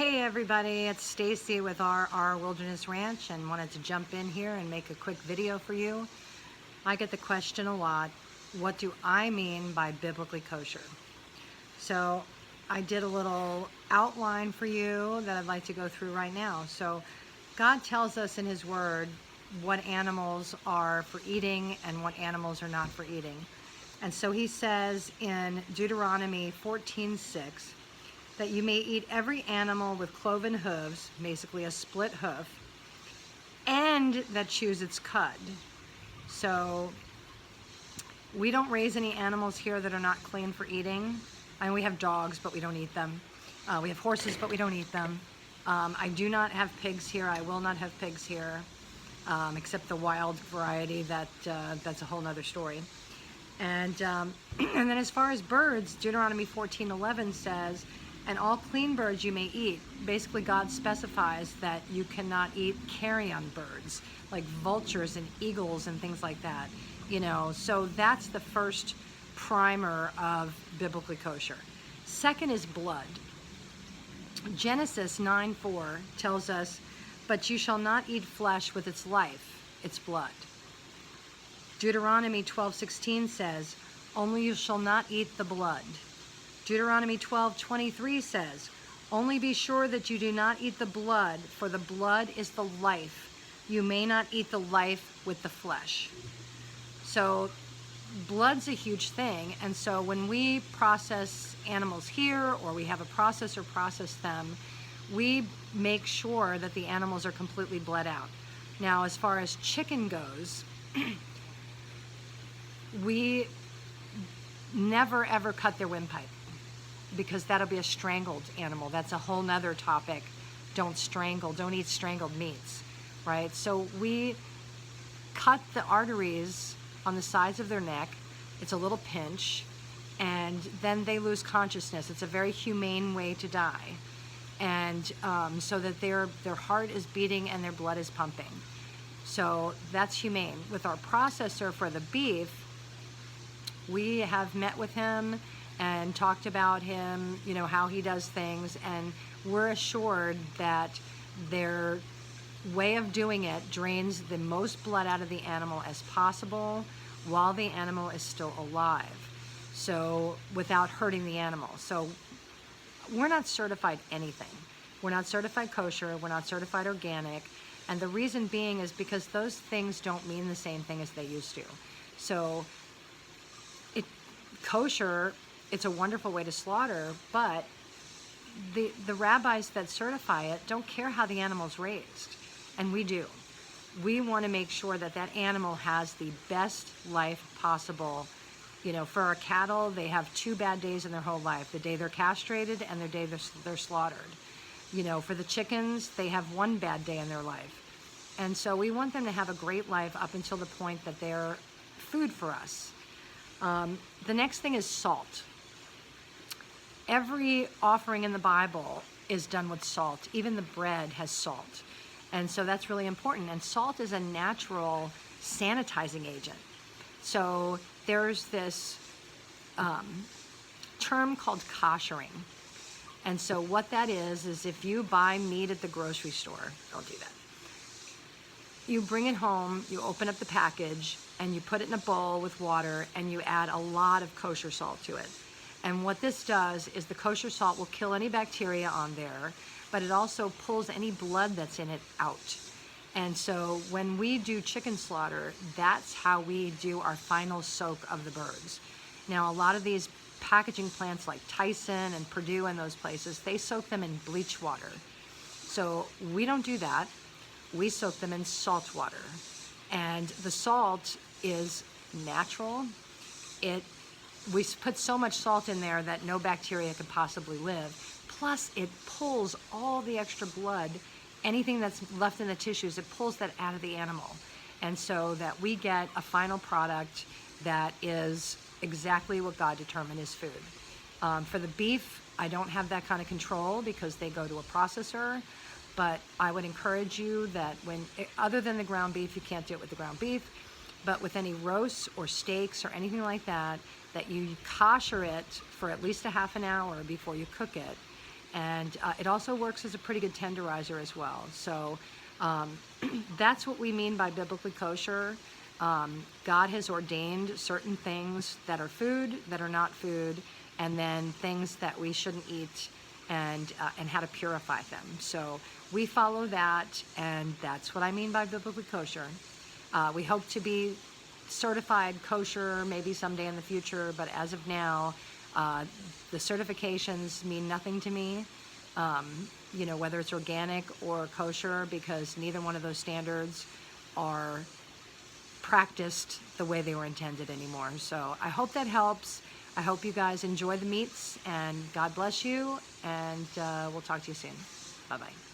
Hey everybody, it's Stacy with our Wilderness Ranch and wanted to jump in here and make a quick video for you. I get the question a lot, what do I mean by biblically kosher? So I did a little outline for you that I'd like to go through right now. So God tells us in His Word what animals are for eating and what animals are not for eating. And so He says in Deuteronomy 14:6, that you may eat every animal with cloven hooves, basically a split hoof, and that chews its cud. So we don't raise any animals here that are not clean for eating. I mean, we have dogs, but we don't eat them. We have horses, but we don't eat them. I do not have pigs here. I will not have pigs here, except the wild variety. That's a whole nother story. And and then as far as birds, Deuteronomy 14:11 says, and all clean birds you may eat. Basically, God specifies that you cannot eat carrion birds, like vultures and eagles and things like that. So that's the first primer of biblically kosher. Second is blood. Genesis 9:4 tells us, but you shall not eat flesh with its life, its blood. Deuteronomy 12:16 says, only you shall not eat the blood. Deuteronomy 12:23 says, only be sure that you do not eat the blood, for the blood is the life. You may not eat the life with the flesh. So blood's a huge thing, and so when we process animals here, or we have a processor process them, we make sure that the animals are completely bled out. Now, as far as chicken goes, we never ever cut their windpipe, because that'll be a strangled animal. That's a whole nother topic. Don't eat strangled meats, right? So we cut the arteries on the sides of their neck. It's a little pinch, and then they lose consciousness. It's a very humane way to die. And so that their heart is beating and their blood is pumping. So that's humane. With our processor for the beef, we have met with him and talked about him, how he does things, and we're assured that their way of doing it drains the most blood out of the animal as possible while the animal is still alive, so without hurting the animal. So we're not certified anything. We're not certified kosher, we're not certified organic, and the reason being is because those things don't mean the same thing as they used to. So kosher, it's a wonderful way to slaughter, but the rabbis that certify it don't care how the animal's raised, and we do. We want to make sure that that animal has the best life possible. For our cattle, they have 2 bad days in their whole life: the day they're castrated and the day they're slaughtered. For the chickens, they have 1 bad day in their life. And so we want them to have a great life up until the point that they're food for us. The next thing is salt. Every offering in the Bible is done with salt. Even the bread has salt. And so that's really important. And salt is a natural sanitizing agent. So there's this term called koshering. And so what that is if you buy meat at the grocery store, don't do that. You bring it home, you open up the package, and you put it in a bowl with water, and you add a lot of kosher salt to it. And what this does is the kosher salt will kill any bacteria on there, but it also pulls any blood that's in it out. And so when we do chicken slaughter, that's how we do our final soak of the birds. Now, a lot of these packaging plants like Tyson and Purdue and those places, they soak them in bleach water. So we don't do that. We soak them in salt water. And the salt is natural. We put so much salt in there that no bacteria could possibly live. Plus, it pulls all the extra blood, anything that's left in the tissues, it pulls that out of the animal. And so that we get a final product that is exactly what God determined is food. For the beef, I don't have that kind of control because they go to a processor. But I would encourage you that other than the ground beef, you can't do it with the ground beef, but with any roasts or steaks or anything like that, that you kosher it for at least a half an hour before you cook it. and it also works as a pretty good tenderizer as well. So that's what we mean by biblically kosher. God has ordained certain things that are food, that are not food, and then things that we shouldn't eat, and how to purify them. So we follow that, and that's what I mean by biblically kosher. We hope to be certified kosher maybe someday in the future, but as of now, the certifications mean nothing to me, you know, whether it's organic or kosher, because neither one of those standards are practiced the way they were intended anymore. So I hope that helps. I hope you guys enjoy the meats, and God bless you, and we'll talk to you soon. Bye-bye.